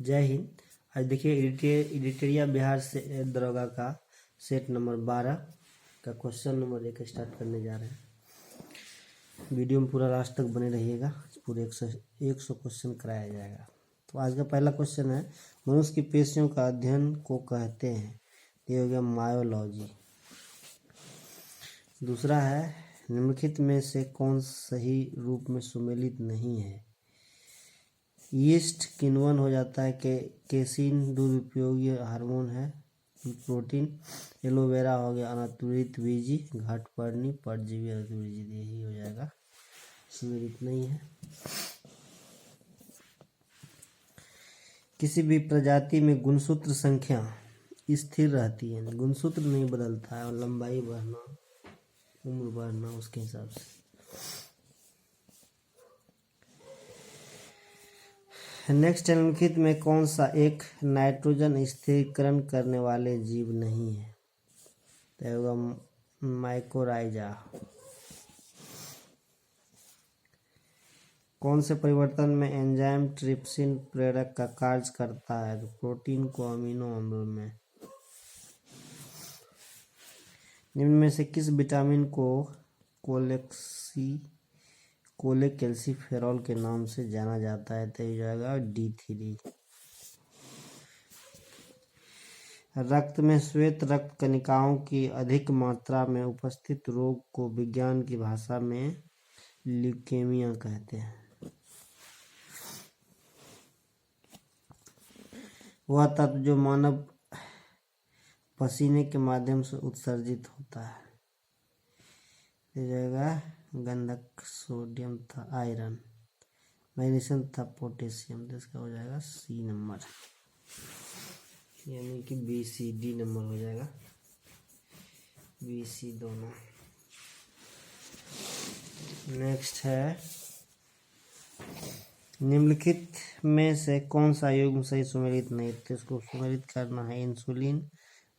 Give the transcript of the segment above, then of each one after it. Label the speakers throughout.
Speaker 1: जय हिंद। आज देखिए एडिटोरिया बिहार से दरोगा का सेट नंबर 12 का क्वेश्चन नंबर 1 स्टार्ट करने जा रहे हैं। वीडियो में पूरा लास्ट तक बने रहिएगा। पूरे 100 क्वेश्चन कराया जाएगा। तो आज का पहला क्वेश्चन है, मनुष्य की पेशियों का अध्ययन को कहते हैं। ये हो गया मायोलॉजी। दूसरा है, निम्नलिखित में से कौन सही रूप में सुमेलित नहीं है। यीस्ट किण्वन हो जाता है कि केसिन दूध उपयोगी हार्मोन है। प्रोटीन एलोवेरा हो गया अनातुरित बीजी, घाट पर्णी परजीवी अतुरित, यही हो जाएगा, सुमेलित नहीं है। किसी भी प्रजाति में गुणसूत्र संख्या स्थिर रहती है, गुणसूत्र नहीं बदलता है, और लंबाई बढ़ना उम्र बढ़ना उसके हिसाब से। नेक्स्ट, निम्नलिखित में कौन सा एक नाइट्रोजन स्थिरीकरण करने वाले जीव नहीं है। तो होगा माइकोराइजा। कौन से परिवर्तन में एंजाइम ट्रिप्सिन प्रेरक का कार्य करता है। तो प्रोटीन को अमीनो अम्ल में। निम्न में से किस विटामिन को कोलेकैल्सिफेरॉल के नाम से जाना जाता है। तो जाएगा D3। रक्त में श्वेत रक्त कणिकाओं की अधिक मात्रा में उपस्थित रोग को विज्ञान की भाषा में ल्यूकेमिया कहते हैं। वह तत्व जो मानव पसीने के माध्यम से उत्सर्जित होता है। ये जाएगा गंधक, सोडियम था आयरन, मैग्नीशियम था पोटेशियम। तो इसका हो जाएगा C नंबर, यानी कि BCD नंबर हो जाएगा, BC दोनों। नेक्स्ट है, निम्नलिखित में से कौन सा युग्म सही सुमेलित नहीं। तो इसको सुमेलित करना है। इंसुलिन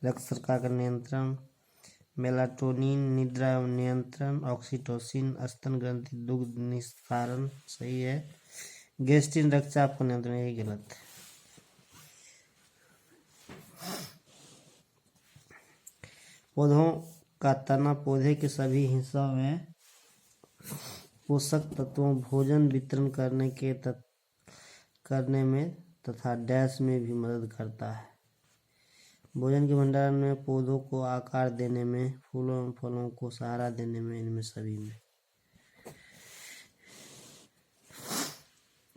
Speaker 1: रक्त शर्करा का नियंत्रण, मेलाटोनिन निद्रा एवं नियंत्रण, ऑक्सीटोसिन स्तन ग्रंथि दुग्ध निस्तारण सही है, गेस्टिन रक्तचाप का नियंत्रण यही गलत है। पौधों का तना पौधे के सभी हिस्सों में पोषक तत्वों भोजन वितरण करने में तथा डैश में भी मदद करता है। भोजन के भंडारण में, पौधों को आकार देने में, फूलों एवं फलों को सहारा देने में, इनमें सभी में।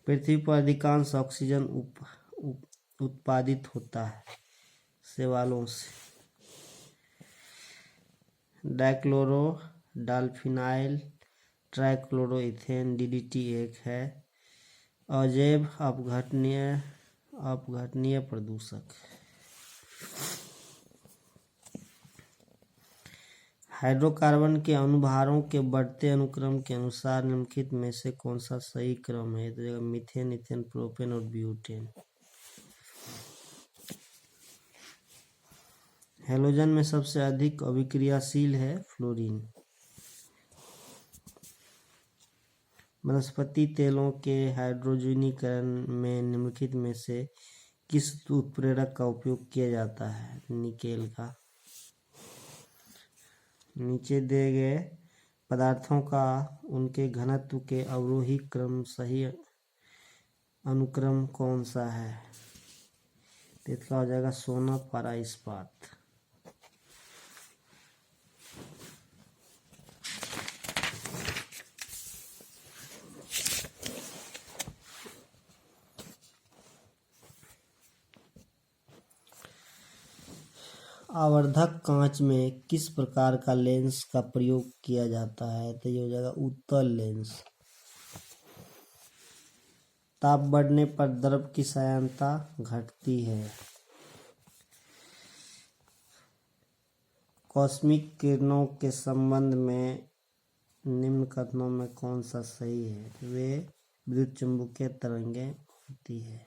Speaker 1: पृथ्वी पर अधिकांश ऑक्सीजन उत्पादित होता है शैवालों से। डाइक्लोरो डाल्फिनाइल ट्राइक्लोरोइथेन DDT एक है। अजैव अपघटनीय प्रदूषक। हाइड्रोकार्बन के अणुभारों के बढ़ते अनुक्रम के अनुसार निम्नलिखित में से कौन सा सही क्रम है। तो मीथेन, इथेन, प्रोपेन और ब्यूटेन। हैलोजन में सबसे अधिक अभिक्रियाशील है फ्लोरीन। वनस्पति तेलों के हाइड्रोजनीकरण में निम्नलिखित में से किस उत्प्रेरक का उपयोग किया जाता है। निकेल का। नीचे दिए गए पदार्थों का उनके घनत्व के अवरोही क्रम सही अनुक्रम कौन सा है। तो इसका हो जाएगा सोना, पारा, इस्पात। आवर्धक कांच में किस प्रकार का लेंस का प्रयोग किया जाता है। तो ये हो जाएगा उत्तल लेंस। ताप बढ़ने पर द्रव की सांद्रता घटती है। कॉस्मिक किरणों के संबंध में निम्न कथनों में कौन सा सही है। वे विद्युत चुम्बकीय तरंगें होती है।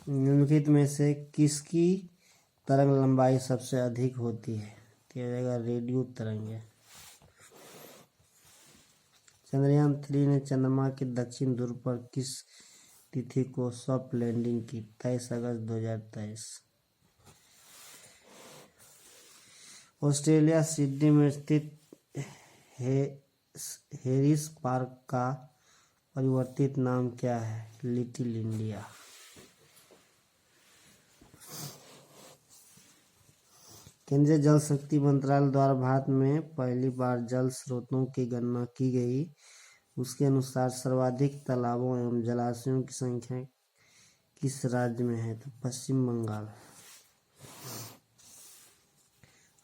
Speaker 1: निम्नलिखित में से किसकी तरंग लंबाई सबसे अधिक होती है। तो यह जाएगा रेडियो तरंगें। चंद्रयान-3 ने चंद्रमा के दक्षिण ध्रुव पर किस तिथि को सॉफ्ट लैंडिंग की? 23 अगस्त 2023। ऑस्ट्रेलिया सिडनी में स्थित हैरिस पार्क का परिवर्तित नाम क्या है? Little India. केंद्रीय जल शक्ति मंत्रालय द्वारा भारत में पहली बार जल स्रोतों की गणना की गई। उसके अनुसार सर्वाधिक तालाबों एवं जलाशयों की संख्या किस राज्य में है? तो पश्चिम बंगाल।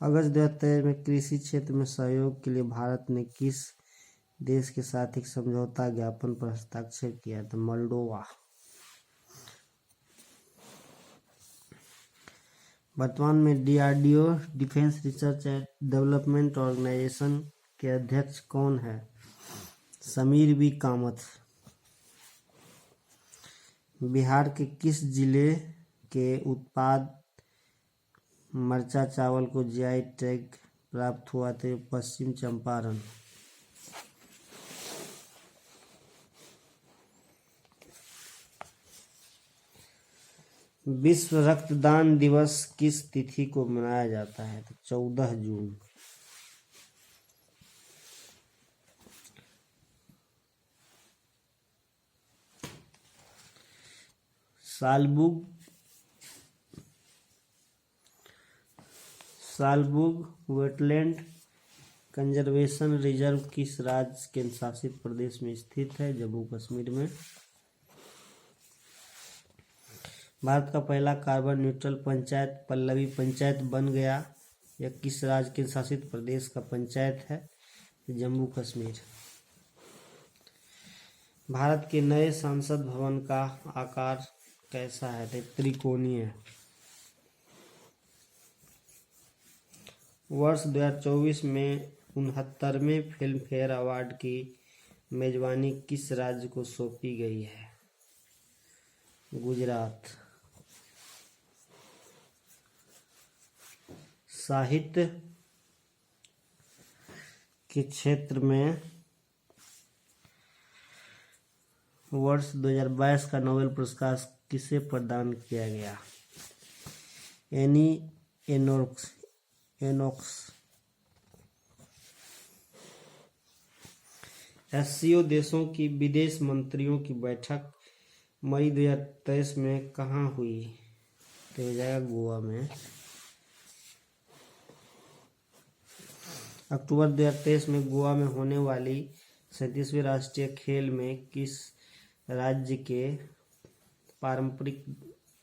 Speaker 1: अगस्त 2023 में कृषि क्षेत्र में सहयोग के लिए भारत ने किस देश के साथ एक समझौता ज्ञापन पर हस्ताक्षर किया? तो मोल्डोवा। वर्तमान में DRDO defence research and development organisation के अध्यक्ष कौन है? समीर बी कामत। बिहार के किस जिले के उत्पाद मरचा चावल को जीआई टैग प्राप्त हुआ? तो पश्चिम चंपारण। विश्व रक्तदान दिवस किस तिथि को मनाया जाता है? तो 14 जून। सालबुग वेटलैंड कंजर्वेशन रिजर्व किस राज्य केंद्र शासित प्रदेश में स्थित है? जम्मू कश्मीर में। भारत का पहला कार्बन न्यूट्रल पंचायत पल्लवी पंचायत बन गया। यह किस राज्य केंद्र शासित प्रदेश का पंचायत है? जम्मू कश्मीर। भारत के नए संसद भवन का आकार कैसा है? तो त्रिकोणीय। वर्ष 2024 में 69वें फिल्म फेयर अवार्ड की मेजबानी किस राज्य को सौंपी गई है? गुजरात। साहित्य के क्षेत्र में वर्ष 2022 का नोबेल पुरस्कार किसे प्रदान किया गया? एनी एनोक्स। एससीओ देशों की विदेश मंत्रियों की बैठक मई 2023 में कहाँ हुई? तो हो जाएगा गोवा में। अक्टूबर 2023 में गोवा में होने वाली 37वीं राष्ट्रीय खेल में किस राज्य के पारंपरिक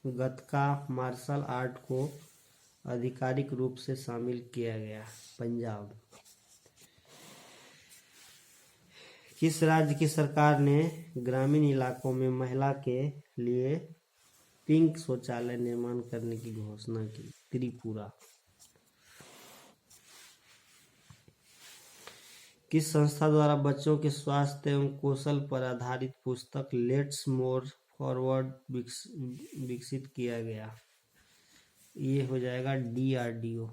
Speaker 1: गतका मार्शल आर्ट को आधिकारिक रूप से शामिल किया गया? पंजाब। किस राज्य की सरकार ने ग्रामीण इलाकों में महिला के लिए पिंक शौचालय निर्माण करने की घोषणा की? त्रिपुरा। किस संस्था द्वारा बच्चों के स्वास्थ्य एवं कौशल पर आधारित पुस्तक लेट्स मूव फॉरवर्ड विकसित किया गया? ये हो जाएगा डीआरडीओ।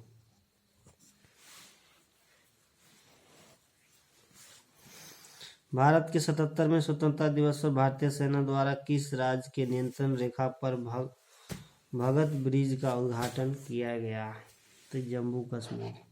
Speaker 1: भारत के 77वें स्वतंत्रता दिवस पर भारतीय सेना द्वारा किस राज्य के नियंत्रण रेखा पर भगत ब्रिज का उद्घाटन किया गया? तो जम्मू कश्मीर।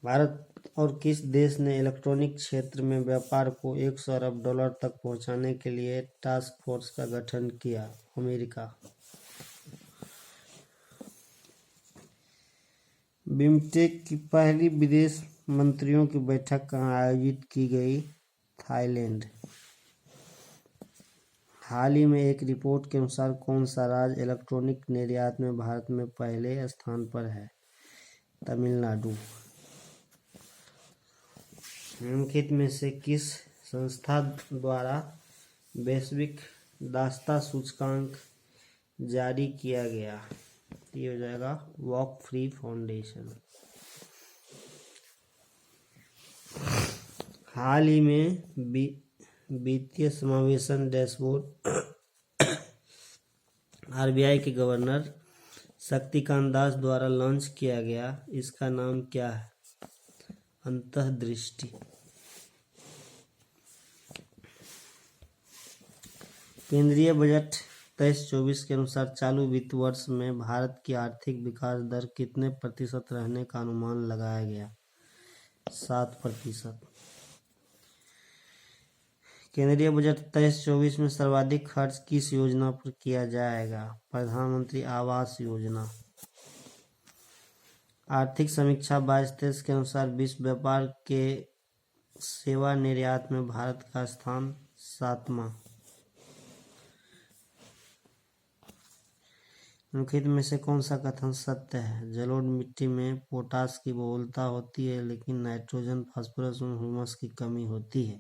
Speaker 1: भारत और किस देश ने इलेक्ट्रॉनिक क्षेत्र में व्यापार को 100 अरब डॉलर तक पहुंचाने के लिए टास्क फोर्स का गठन किया? अमेरिका। बिमस्टेक की पहली विदेश मंत्रियों की बैठक कहाँ आयोजित की गई? थाईलैंड। हाल ही में एक रिपोर्ट के अनुसार कौन सा राज्य इलेक्ट्रॉनिक निर्यात में भारत में पहले स्थान पर है? तमिलनाडु। निम्नलिखित में से किस संस्था द्वारा वैश्विक दासता सूचकांक जारी किया गया? ये हो जाएगा वॉक फ्री फाउंडेशन। हाल ही में वित्तीय समावेशन डैशबोर्ड आरबीआई के गवर्नर शक्तिकांत दास द्वारा लॉन्च किया गया इसका नाम क्या है? अंतर्दृष्टि। केंद्रीय बजट 23-24 के अनुसार चालू वित्त वर्ष में भारत की आर्थिक विकास दर कितने प्रतिशत रहने का अनुमान लगाया गया? 7%। केंद्रीय बजट 23-24 में सर्वाधिक खर्च किस योजना पर किया जाएगा? प्रधानमंत्री आवास योजना। आर्थिक समीक्षा 22-23 के अनुसार विश्व व्यापार के सेवा निर्यात में भारत का स्थान 7वां। निम्नलिखित में से कौन सा कथन सत्य है? जलोढ़ मिट्टी में पोटाश की बहुलता होती है लेकिन नाइट्रोजन, फास्फोरस और ह्यूमस की कमी होती है।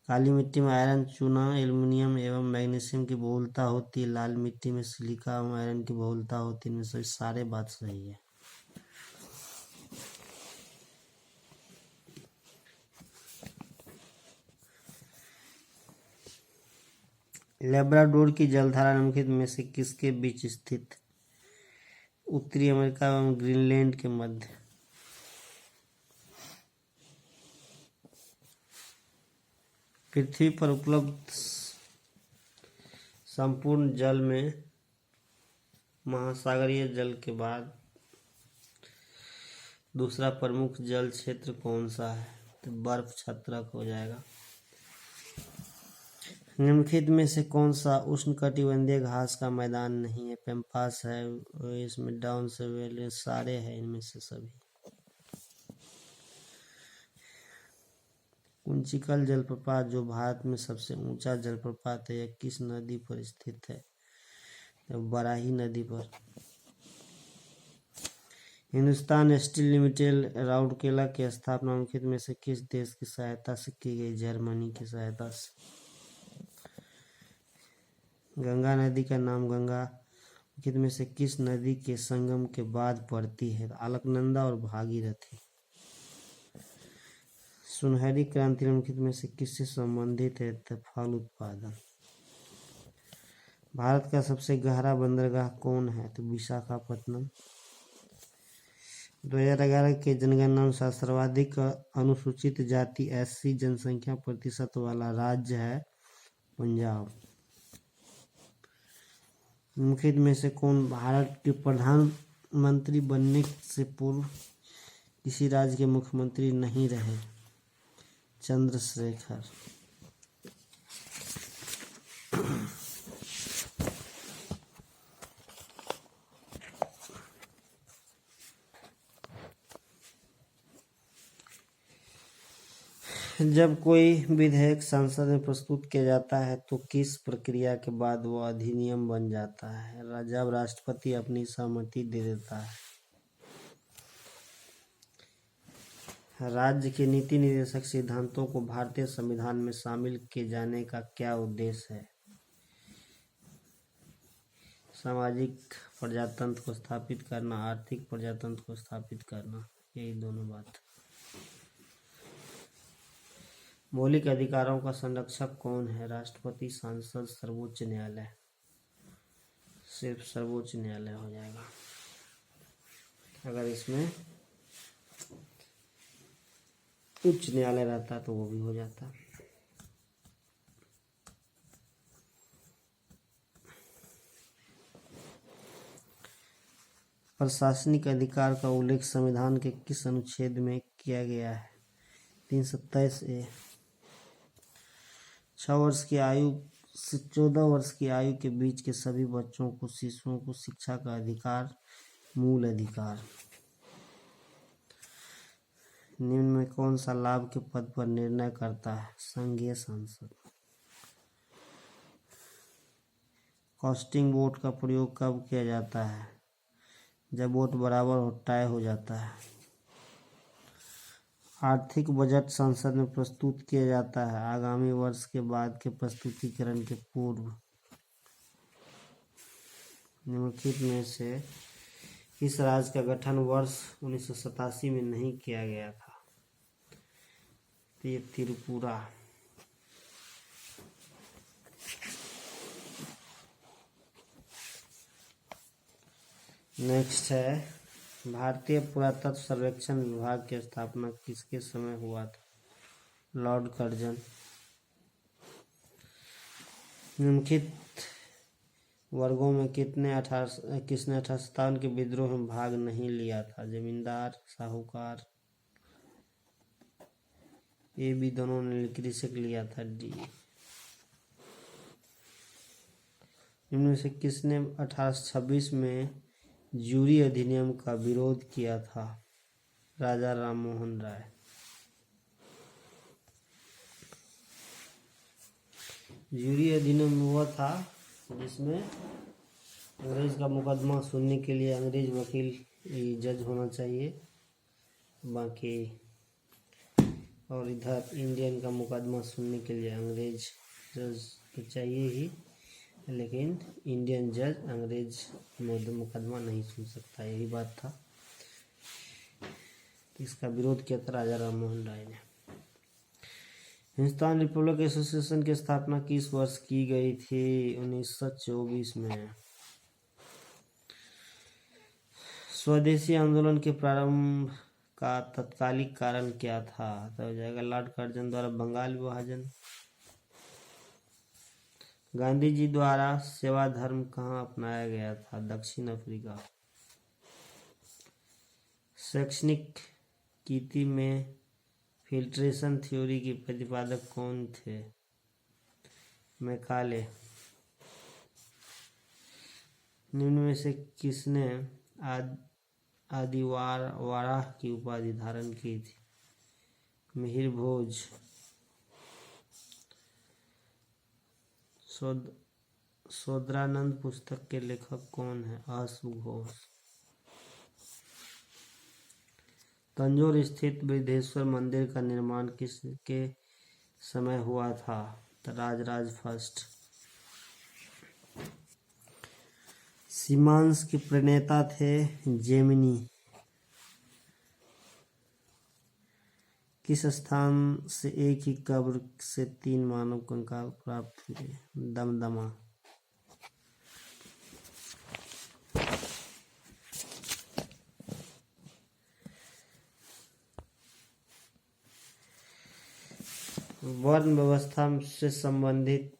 Speaker 1: काली मिट्टी में आयरन, चूना, एल्युमिनियम एवं मैग्नीशियम की बहुलता होती है। लाल मिट्टी में सिलिका एवं आयरन की बहुलता होती है। इनमें से सारे बात सही है। लेब्राडोर की जलधारा निम्नलिखित में से किसके बीच स्थित? उत्तरी अमेरिका एवं ग्रीनलैंड के मध्य। पृथ्वी पर उपलब्ध संपूर्ण जल में महासागरीय जल के बाद दूसरा प्रमुख जल क्षेत्र कौन सा है? तो बर्फ छत्रक हो जाएगा। निम्नलिखित में से कौन सा उष्णकटिबंधीय घास का मैदान नहीं है? पैम्पास है, इसमें डाउन से सारे हैं इनमें से सभी। कुंचिकल जलप्रपात जो भारत में सबसे ऊंचा जलप्रपात है, यह किस नदी पर स्थित है? बराही नदी पर। हिंदुस्तान स्टील लिमिटेड राउरकेला की स्थापना निम्नलिखित में से किस देश की सहायता से की गई? जर्मनी की सहायता से। गंगा नदी का नाम गंगा निम्नलिखित में से किस नदी के संगम के बाद पड़ती है? अलकनंदा और भागीरथी। सुनहरी क्रांति निम्नलिखित में से किससे संबंधित है? फल उत्पादन। भारत का सबसे गहरा बंदरगाह कौन है? तो विशाखापत्तनम। 2011 के जनगणना अनुसार सर्वाधिक अनुसूचित जाति SC जनसंख्या प्रतिशत वाला राज्य है पंजाब। निम्नलिखित में से कौन भारत के प्रधानमंत्री बनने से पूर्व किसी राज्य के मुख्यमंत्री नहीं रहे? चंद्रशेखर। जब कोई विधेयक संसद में प्रस्तुत किया जाता है तो किस प्रक्रिया के बाद वह अधिनियम बन जाता है? जब राष्ट्रपति अपनी सहमति दे देता है। राज्य के नीति निर्देशक सिद्धांतों को भारतीय संविधान में शामिल किए जाने का क्या उद्देश्य है? सामाजिक प्रजातंत्र को स्थापित करना, आर्थिक प्रजातंत्र को स्थापित करना, यही दोनों बात। मौलिक अधिकारों का संरक्षक कौन है? राष्ट्रपति, सांसद, सर्वोच्च न्यायालय। सिर्फ सर्वोच्च न्यायालय हो जाएगा। अगर इसमें उच्च न्यायालय रहता तो वो भी हो जाता। प्रशासनिक अधिकार का उल्लेख संविधान के किस अनुच्छेद में किया गया है? 327A। 6 वर्ष की आयु से 14 वर्ष की आयु के बीच के सभी बच्चों को, शिशुओं को शिक्षा का अधिकार मूल अधिकार। निम्न में कौन सा लाभ के पद पर निर्णय करता है? संघीय संसद। कास्टिंग वोट का प्रयोग कब किया जाता है? जब वोट बराबर हो, टाई हो जाता है। आर्थिक बजट संसद में प्रस्तुत किया जाता है आगामी वर्ष के बाद के प्रस्तुतिकरण के पूर्व। निम्नलिखित में से इस राज्य का गठन वर्ष 1987 में नहीं किया गया था? तो ये त्रिपुरा। नेक्स्ट है, भारतीय पुरातत्व सर्वेक्षण विभाग की स्थापना किसके समय हुआ था? Lord Curzon. निम्नलिखित वर्गों में किसने 1857 के विद्रोह में भाग नहीं लिया था? जमींदार, साहूकार, ए बी दोनों ने कृषक लिया था, डी। इनमें से किसने 1826 में जूरी अधिनियम का विरोध किया था? राजा राममोहन राय। जूरी अधिनियम हुआ था जिसमें अंग्रेज का मुकदमा सुनने के लिए अंग्रेज वकील जज होना चाहिए, बाकी और इधर इंडियन का मुकदमा सुनने के लिए अंग्रेज जज तो चाहिए ही, लेकिन इंडियन जज अंग्रेज मुकदमा नहीं सुन सकता, यही बात था। इसका विरोध किया था राजा राममोहन राय ने। हिंदुस्तान रिपब्लिक एसोसिएशन की स्थापना किस वर्ष की गई थी? 1924 में। स्वदेशी आंदोलन के प्रारंभ का तत्कालिक कारण क्या था? तो हो जाएगा लॉर्ड कर्जन द्वारा बंगाल विभाजन। गांधी जी द्वारा सेवा धर्म कहाँ अपनाया गया था? दक्षिण अफ्रीका। शैक्षणिक कीर्ति में फिल्ट्रेशन थ्योरी के प्रतिपादक कौन थे? मैकाले। निम्न में से किसने आदिवाराह की उपाधि धारण की थी? मिहिर भोज। शोधरानंद पुस्तक के लेखक कौन है? अश्व घोष। तंजौर स्थित बृहदेश्वर मंदिर का निर्माण किसके समय हुआ था? राजराज फर्स्ट। सीमांस के प्रणेता थे जेमिनी। किस स्थान से एक ही कब्र से 3 मानव कंकाल प्राप्त हुए? दमदमा। वर्ण व्यवस्था से संबंधित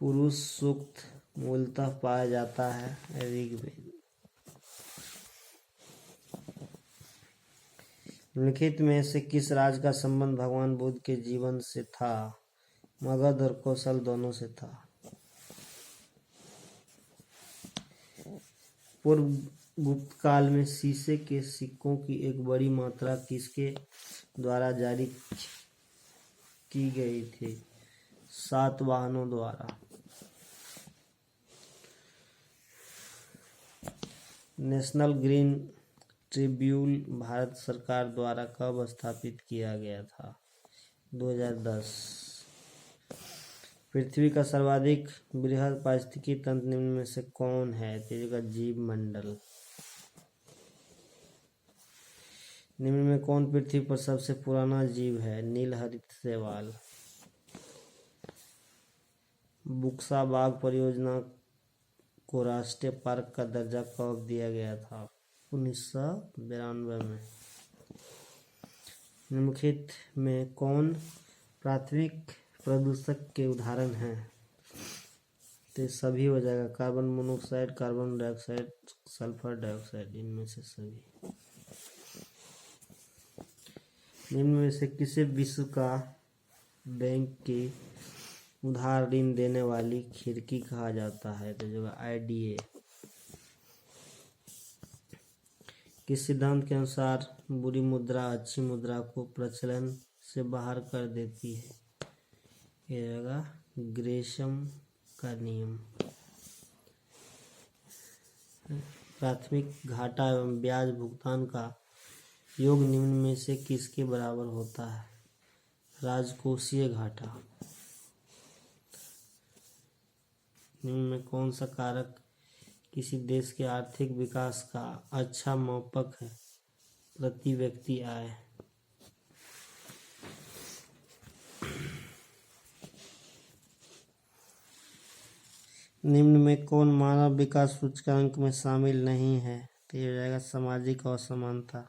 Speaker 1: पुरुष सूक्त मूलतः पाया जाता है ऋग्वेद। लिखित में से किस राज का संबंध भगवान बुद्ध के जीवन से था? मगध और कौशल दोनों से था। पूर्व गुप्त काल में शीशे के सिक्कों की एक बड़ी मात्रा किसके द्वारा जारी की गई थी? सातवाहनों द्वारा। नेशनल ग्रीन ट्रिब्यून भारत सरकार द्वारा कब स्थापित किया गया था? 2010। पृथ्वी का सर्वाधिक बृहद पारिस्थितिकी तंत्र निम्न में से कौन है? तेज जीव मंडल। निम्न में कौन पृथ्वी पर सबसे पुराना जीव है? नीलहरित शैवाल। बुक्सा बाघ परियोजना को राष्ट्रीय पार्क का दर्जा कब दिया गया था? 1992 में। निम्नलिखित में कौन प्राथमिक प्रदूषक के उदाहरण हैं? तो सभी हो जाएगा, carbon monoxide, carbon dioxide, sulphur dioxide, इनमें से सभी। निम्न में से किसे विश्व का बैंक की उधार ऋण देने वाली खिड़की कहा जाता है? तो जो IDA। किस सिद्धांत के अनुसार बुरी मुद्रा अच्छी मुद्रा को प्रचलन से बाहर कर देती है? ये रहेगा ग्रेशम का नियम। प्राथमिक घाटा एवं ब्याज भुगतान का योग निम्न में से किसके बराबर होता है? राजकोषीय घाटा। निम्न में कौन सा कारक किसी देश के आर्थिक विकास का अच्छा मापक है? प्रति व्यक्ति आय। निम्न में कौन मानव विकास सूचकांक में शामिल नहीं है? तो ये हो जाएगा सामाजिक असमानता।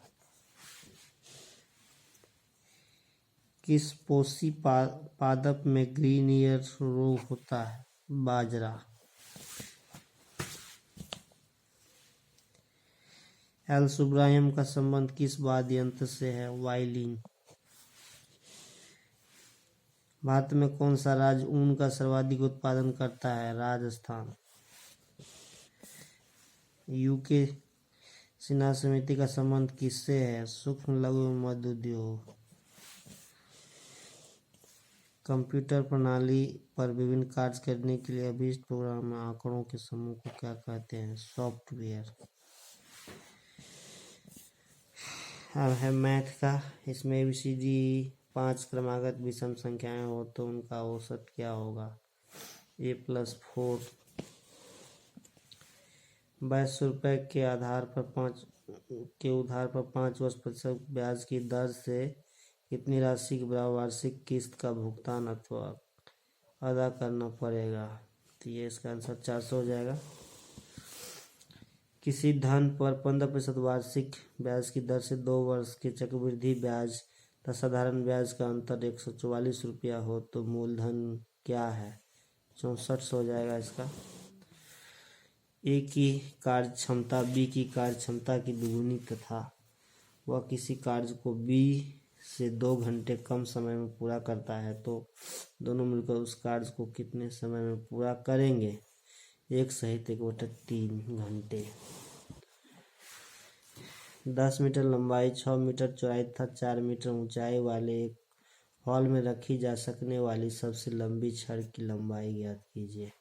Speaker 1: किस पोषी पादप में ग्रीन ईयर रोग होता है? बाजरा। एल सुब्रायम का संबंध किस वाद्य यंत्र से है? वायलिन। भारत में कौन सा राज्य ऊन का सर्वाधिक उत्पादन करता है? राजस्थान। यूके सिन्हा समिति का संबंध किससे है? सूक्ष्म लघु एवं मध्य उद्योग। कंप्यूटर प्रणाली पर विभिन्न कार्य करने के लिए अभीष्ट प्रोग्राम में आंकड़ों के समूह को क्या कहते हैं? सॉफ्टवेयर। अब है मैथ का। इसमें ABCD 5 क्रमागत विषम संख्याएं हो तो उनका औसत क्या होगा? A+4। 2200 रुपये के उधार पर 5% ब्याज की दर से कितनी राशि के बराबर वार्षिक किस्त का भुगतान अथवा अदा करना पड़ेगा? तो ये इसका आंसर 400 हो जाएगा। किसी धन पर 15% वार्षिक ब्याज की दर से 2 वर्ष के चक्रवृद्धि ब्याज तथा साधारण ब्याज का अंतर 144 रुपया हो तो मूलधन क्या है? 6400 हो जाएगा इसका। ए की कार्य क्षमता बी की कार्य क्षमता की दुगुनी तथा वह किसी कार्य को बी से 2 घंटे कम समय में पूरा करता है तो दोनों मिलकर उस कार्य को कितने समय में पूरा करेंगे? 1 सहित 1/3 घंटे। 10 मीटर लंबाई, 6 मीटर चौड़ाई तथा 4 मीटर ऊंचाई वाले एक हॉल में रखी जा सकने वाली सबसे लंबी छड़ की लंबाई ज्ञात कीजिए।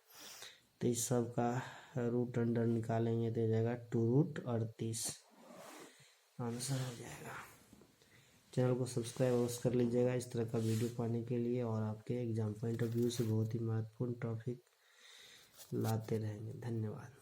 Speaker 1: तो इस सब का रूट अंडर निकालेंगे तो जाएगा 2√38 आंसर हो जाएगा। चैनल को सब्सक्राइब अवश्य कर लीजिएगा इस तरह का वीडियो पाने के लिए, और आपके एग्जाम पॉइंट ऑफ व्यू से बहुत ही महत्वपूर्ण टॉपिक लाते रहेंगे। धन्यवाद।